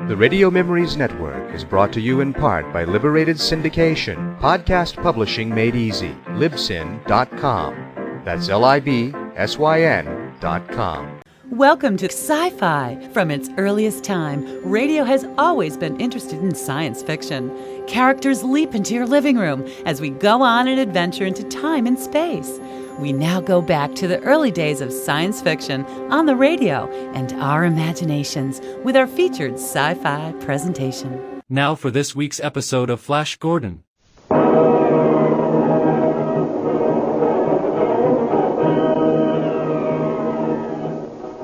The Radio Memories Network is brought to you in part by Liberated Syndication, podcast publishing made easy, libsyn.com. That's libsyn.com. Welcome to Sci-Fi. From its earliest time, radio has always been interested in science fiction. Characters leap into your living room as we go on an adventure into time and space. We now go back to the early days of science fiction on the radio and our imaginations with our featured sci-fi presentation. Now for this week's episode of Flash Gordon.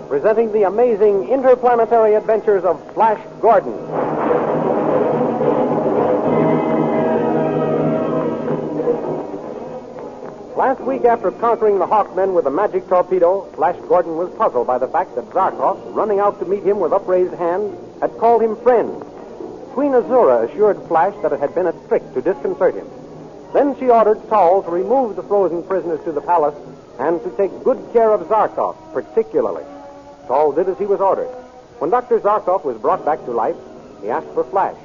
Presenting the amazing interplanetary adventures of Flash Gordon. Last week, after conquering the Hawkmen with a magic torpedo, Flash Gordon was puzzled by the fact that Zarkov, running out to meet him with upraised hand, had called him friend. Queen Azura assured Flash that it had been a trick to disconcert him. Then she ordered Tall to remove the frozen prisoners to the palace and to take good care of Zarkov, particularly. Tall did as he was ordered. When Dr. Zarkov was brought back to life, he asked for Flash.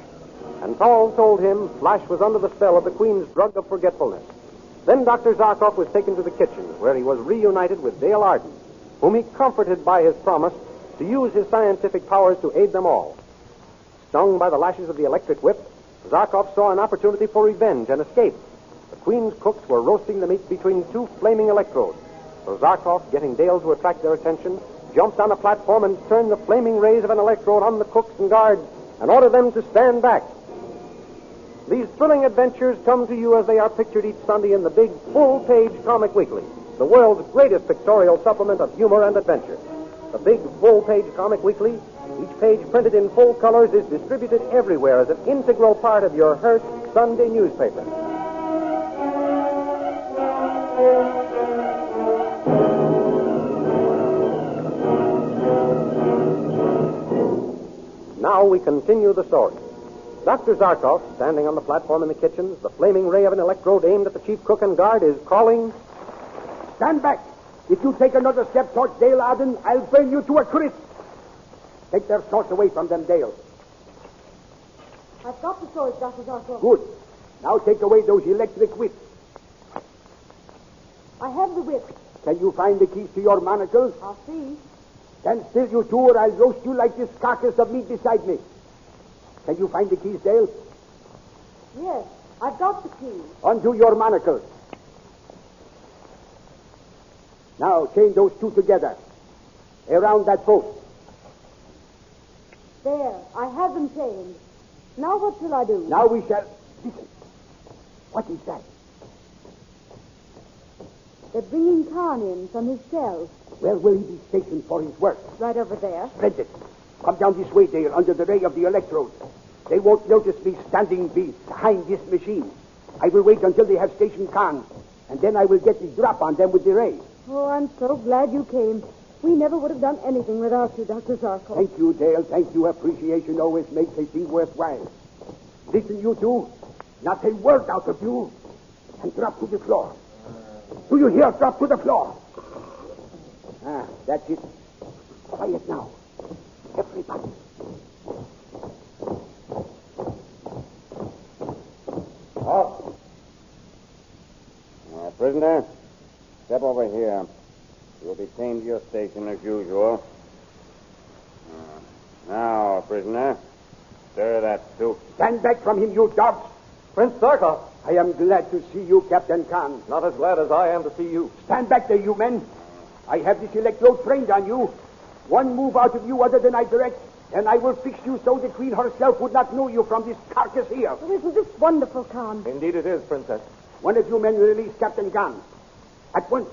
And Tall told him Flash was under the spell of the Queen's drug of forgetfulness. Then Dr. Zarkov was taken to the kitchen, where he was reunited with Dale Arden, whom he comforted by his promise to use his scientific powers to aid them all. Stung by the lashes of the electric whip, Zarkov saw an opportunity for revenge and escape. The Queen's cooks were roasting the meat between two flaming electrodes. So Zarkov, getting Dale to attract their attention, jumped on a platform and turned the flaming rays of an electrode on the cooks and guards and ordered them to stand back. These thrilling adventures come to you as they are pictured each Sunday in the big full-page comic weekly, the world's greatest pictorial supplement of humor and adventure. The big full-page comic weekly, each page printed in full colors, is distributed everywhere as an integral part of your Hearst Sunday newspaper. Now we continue the story. Dr. Zarkov, standing on the platform in the kitchen, the flaming ray of an electrode aimed at the chief cook and guard, is calling, "Stand back! If you take another step towards Dale Arden, I'll burn you to a crisp! Take their swords away from them, Dale." I've got the swords, Dr. Zarkov. Good. Now take away those electric whips. I have the whip. Can you find the keys to your manacles? I'll see. Stand still, you two, or I'll roast you like this carcass of meat beside me. Can you find the keys, Dale? Yes, I've got the keys. Undo your manacles. Now chain those two together. Around that post. There, I have them chained. Now what shall I do? Now we shall... Listen. What is that? They're bringing Khan in from his cell. Where will he be stationed for his work? Right over there. Splendid. Come down this way, Dale, under the ray of the electrode. They won't notice me standing behind this machine. I will wait until they have stationed Khan, and then I will get the drop on them with the ray. Oh, I'm so glad you came. We never would have done anything without you, Dr. Zarkov. Thank you, Dale. Thank you. Appreciation always makes a thing worthwhile. Listen, you two. Not a word out of you. And drop to the floor. Do you hear? Drop to the floor. Ah, that's it. Quiet now. Everybody. Oh. Prisoner, step over here. You'll be chained to your station as usual. Now, prisoner, stir that soup. Stand back from him, you dogs. Prince Zarkov. I am glad to see you, Captain Khan. Not as glad as I am to see you. Stand back there, you men. I have this electrode trained on you. One move out of you other than I direct, and I will fix you so the Queen herself would not know you from this carcass here. Oh, isn't this wonderful, Khan? Indeed it is, Princess. One of you men will release Captain Khan. At once.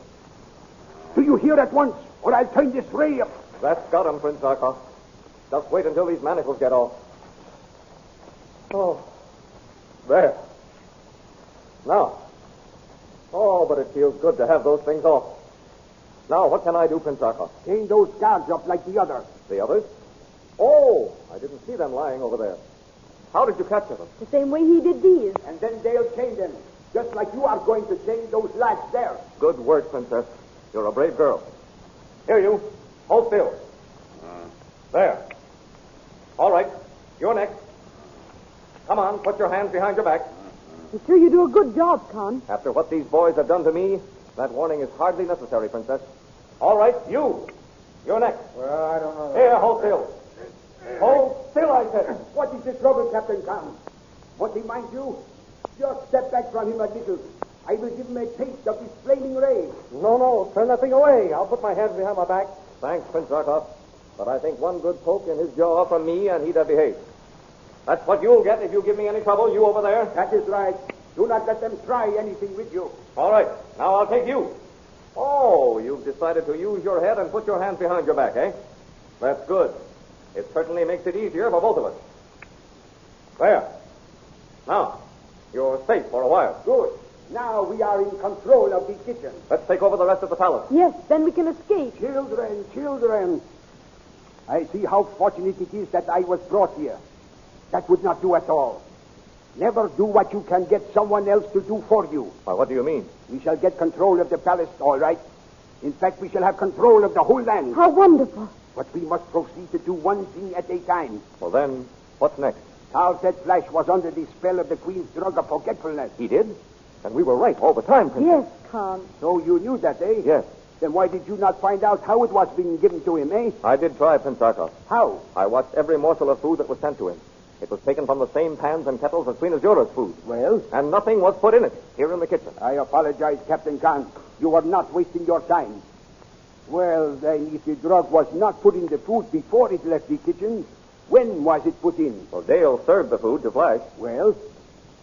Do you hear at once, or I'll turn this ray up. That's got him, Prince Zarkov. Just wait until these manacles get off. Oh. There. Now. Oh, but it feels good to have those things off. Now, what can I do, Prince Zarkov? Chain those guards up like the others. The others? Oh, I didn't see them lying over there. How did you capture them? The same way he did these. And then Dale chained them, just like you are going to chain those lads there. Good work, Princess. You're a brave girl. Here, you. Hold still. There. All right. You're next. Come on, put your hands behind your back. I'm sure you do a good job, Con. After what these boys have done to me, that warning is hardly necessary, Princess. All right, you. You're next. Well, I don't know. Here, hold still. Hold still, I said. What is the trouble, Captain Khan? What he mind you? Just step back from him a little. I will give him a taste of his flaming ray. No, turn that thing away. I'll put my hands behind my back. Thanks, Prince Zarkov. But I think one good poke in his jaw from me and he'd have behaved. That's what you'll get if you give me any trouble, you over there. That is right. Do not let them try anything with you. All right, now I'll take you. Oh, you've decided to use your head and put your hands behind your back, eh? That's good. It certainly makes it easier for both of us. There. Now, you're safe for a while. Good. Now we are in control of the kitchen. Let's take over the rest of the palace. Yes, then we can escape. Children. I see how fortunate it is that I was brought here. That would not do at all. Never do what you can get someone else to do for you. Why, what do you mean? We shall get control of the palace, all right. In fact, we shall have control of the whole land. How wonderful. But we must proceed to do one thing at a time. Well, then, what's next? Tal said Flash was under the spell of the Queen's drug of forgetfulness. He did? And we were right all the time, Princess. Yes, Con. So you knew that, eh? Yes. Then why did you not find out how it was being given to him, eh? I did try, Prince Zarkov. How? I watched every morsel of food that was sent to him. It was taken from the same pans and kettles as Queen Azura's food. Well? And nothing was put in it, here in the kitchen. I apologize, Captain Khan. You are not wasting your time. Well, then, if the drug was not put in the food before it left the kitchen, when was it put in? Well, Dale served the food to Flash. Well,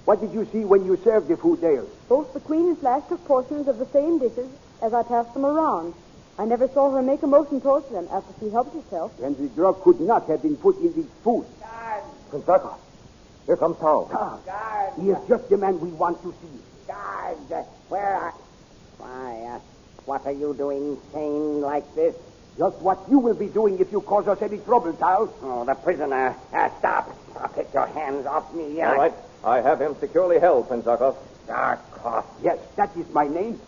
what did you see when you served the food, Dale? Both the Queen and Flash took portions of the same dishes as I passed them around. I never saw her make a motion towards them after she helped herself. Then the drug could not have been put in the food. Prince Zarkov, here comes Tal. Guard! He is just the man we want to see. Guard! Where are... Why, what are you doing staying like this? Just what you will be doing if you cause us any trouble, Tal. Oh, the prisoner. Stop. Get your hands off me. All right. I have him securely held, Prince Zarkov. Zarkov. Yes, that is my name.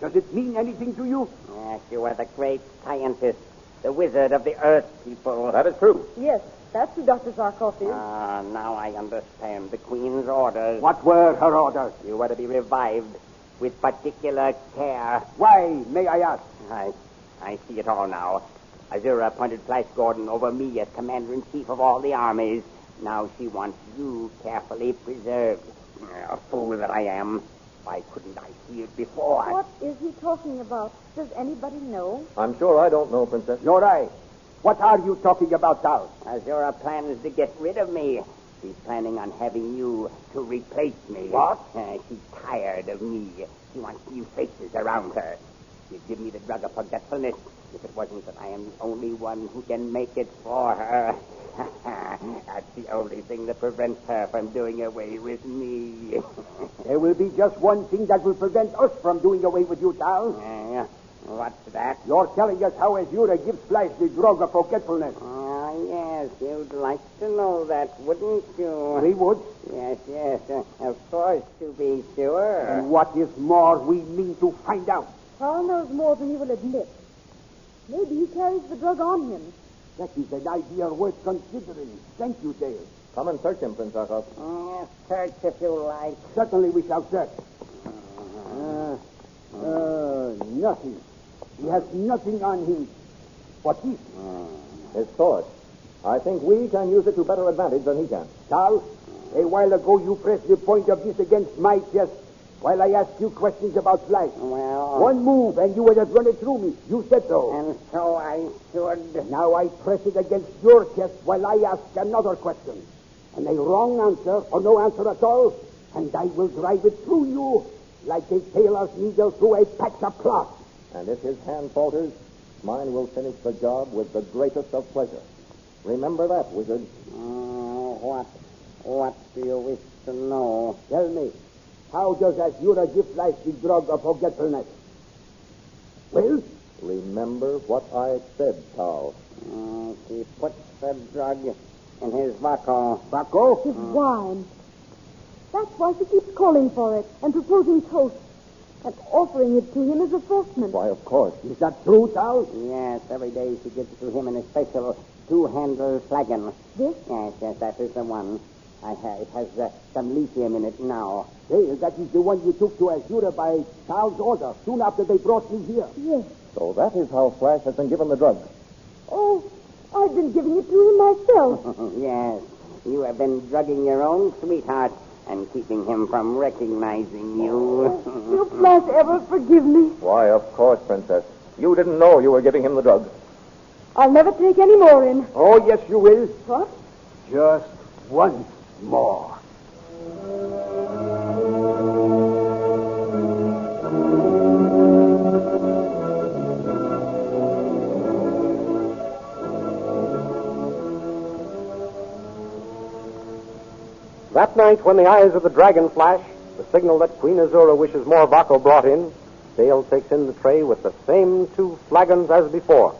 Does it mean anything to you? Yes, you are the great scientist, the wizard of the Earth people. That is true. Yes, that's who Dr. Zarkov is. Now I understand the Queen's orders. What were her orders? You were to be revived with particular care. Why, may I ask? I see it all now. Azura appointed Flash Gordon over me as commander-in-chief of all the armies. Now she wants you carefully preserved. A fool that I am. Why couldn't I see it before? What is he talking about? Does anybody know? I'm sure I don't know, Princess. Nor I. What are you talking about, Tal? Azura plans to get rid of me. She's planning on having you to replace me. What? She's tired of me. She wants new faces around her. She'd give me the drug of forgetfulness if it wasn't that I am the only one who can make it for her. That's the only thing that prevents her from doing away with me. There will be just one thing that will prevent us from doing away with you, Tal. What's that? You're telling us how Azura gives Flash the drug of forgetfulness. Yes, you'd like to know that, wouldn't you? We would. Yes, of course, to be sure. And what is more, we mean to find out. Carl knows more than he will admit. Maybe he carries the drug on him. That is an idea worth considering. Thank you, Dale. Come and search him, Prince Zarkov. Search if you like. Certainly we shall search. Nothing. He has nothing on him. What is? His sword. I think we can use it to better advantage than he can. Tal, a while ago you pressed the point of this against my chest while I asked you questions about Flash. Well... One move and you would have run it through me. You said so. And so I should... Now I press it against your chest while I ask another question. And a wrong answer or no answer at all, and I will drive it through you like a tailor's needle through a patch of cloth. And if his hand falters, mine will finish the job with the greatest of pleasure. Remember that, wizard. What do you wish to know? Tell me, how does Azura give Flash the drug of forgetfulness? Well? Remember what I said, Tal. She puts the drug in his Vaco. Vaco? His wine. That's why she keeps calling for it and proposing toasts and offering it to him as refreshment. Why, of course. Is that true, Tal? Yes, every day she gives it to him in a special two-handle flagon. This? Yes, that is the one. It has some lithium in it now. Hey, that is the one you took to Azura by Charles' order, soon after they brought me here. Yes. So that is how Flash has been given the drug. Oh, I've been giving it to him myself. Yes, you have been drugging your own sweetheart and keeping him from recognizing you. Will Flash ever forgive me? Why, of course, Princess. You didn't know you were giving him the drug. I'll never take any more in. Oh, yes, you will. What? Just once more. That night, when the eyes of the dragon flash, the signal that Queen Azura wishes more Vaco brought in, Dale takes in the tray with the same two flagons as before.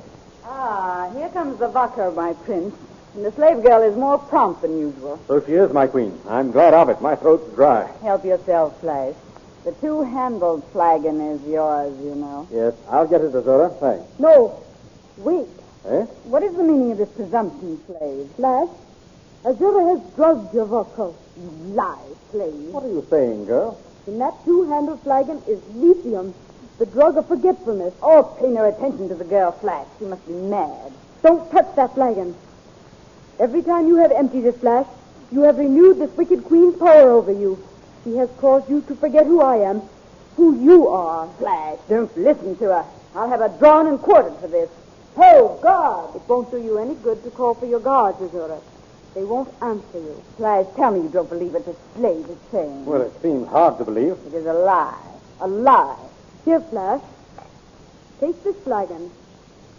Ah, here comes the vodka, my prince. And the slave girl is more prompt than usual. So she is, my queen. I'm glad of it. My throat's dry. Help yourself, Flash. The two-handled flagon is yours, you know. Yes, I'll get it, Azura. Thanks. No, wait. Eh? What is the meaning of this presumption, slave? Flash, Azura has drugged your vocal. You lie, slave. What are you saying, girl? In that two-handled flagon is lithium, the drug of forgetfulness. Oh, pay no attention to the girl, Flash. She must be mad. Don't touch that flagon. Every time you have emptied it, Flash, you have renewed this wicked queen's power over you. She has caused you to forget who I am, who you are. Flash, don't listen to her. I'll have her drawn and quartered for this. Oh, God! It won't do you any good to call for your guards, Azura. They won't answer you. Flash, tell me you don't believe what the slave is saying. Well, it seems hard to believe. It is a lie. A lie. Here, Flash. Take this flagon.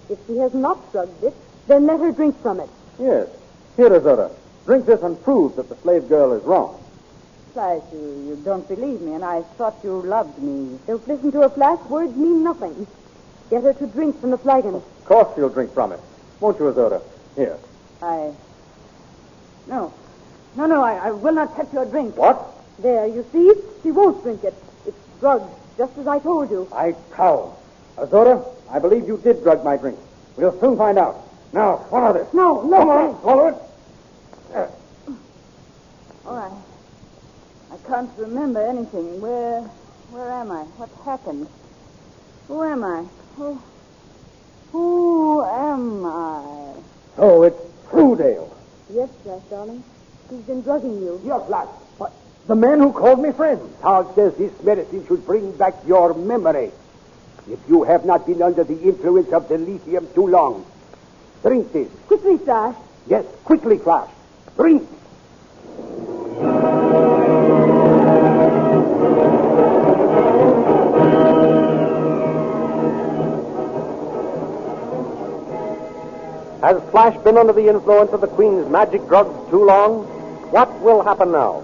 If she has not drugged it, then let her drink from it. Yes. Here, Azura. Drink this and prove that the slave girl is wrong. Flash, you don't believe me, and I thought you loved me. Don't listen to her, Flash. Words mean nothing. Get her to drink from the flagon. Of course she'll drink from it. Won't you, Azura? Here. No, I will not touch your drink. What? There, you see? She won't drink it. It's drugged, just as I told you. I towel. Azura, I believe you did drug my drink. We'll soon find out. Now, swallow this. No, Come on, swallow it. Oh, I can't remember anything. Where am I? What happened? Who am I? Who am I? So it's true, Dale. Yes, Flash, darling. He's been drugging you. Here, Flash. What? The man who called me friend. Charles says this medicine should bring back your memory. If you have not been under the influence of the lithium too long, drink this. Quickly, Flash. Yes, quickly, Flash. Drink. Has Flash been under the influence of the Queen's magic drugs too long? What will happen now?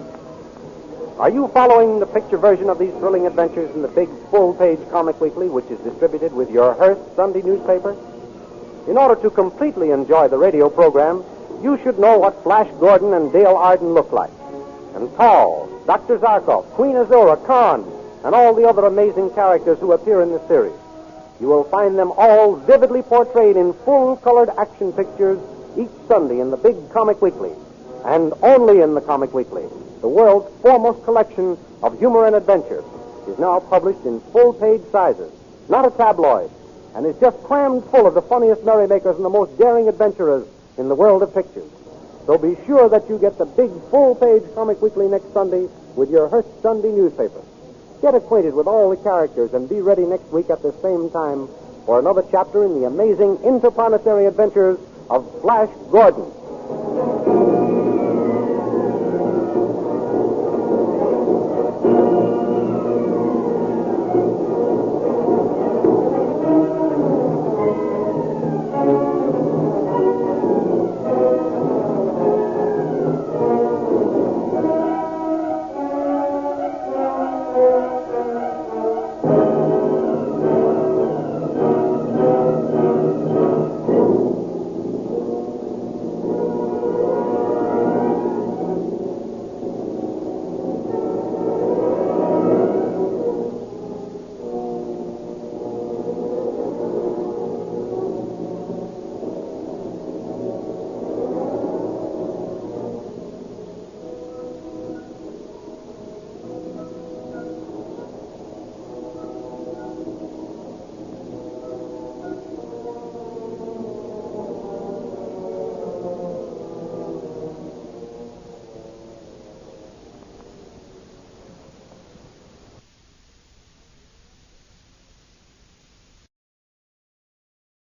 Are you following the picture version of these thrilling adventures in the big full-page comic weekly, which is distributed with your Hearst Sunday newspaper? In order to completely enjoy the radio program, you should know what Flash Gordon and Dale Arden look like. And Paul, Dr. Zarkov, Queen Azura, Khan, and all the other amazing characters who appear in the series. You will find them all vividly portrayed in full-colored action pictures each Sunday in the big comic weekly. And only in the comic weekly, the world's foremost collection of humor and adventure, is now published in full-page sizes, not a tabloid, and is just crammed full of the funniest merrymakers and the most daring adventurers in the world of pictures. So be sure that you get the big full-page comic weekly next Sunday with your Hearst Sunday newspaper. Get acquainted with all the characters and be ready next week at the same time for another chapter in the amazing interplanetary adventures of Flash Gordon.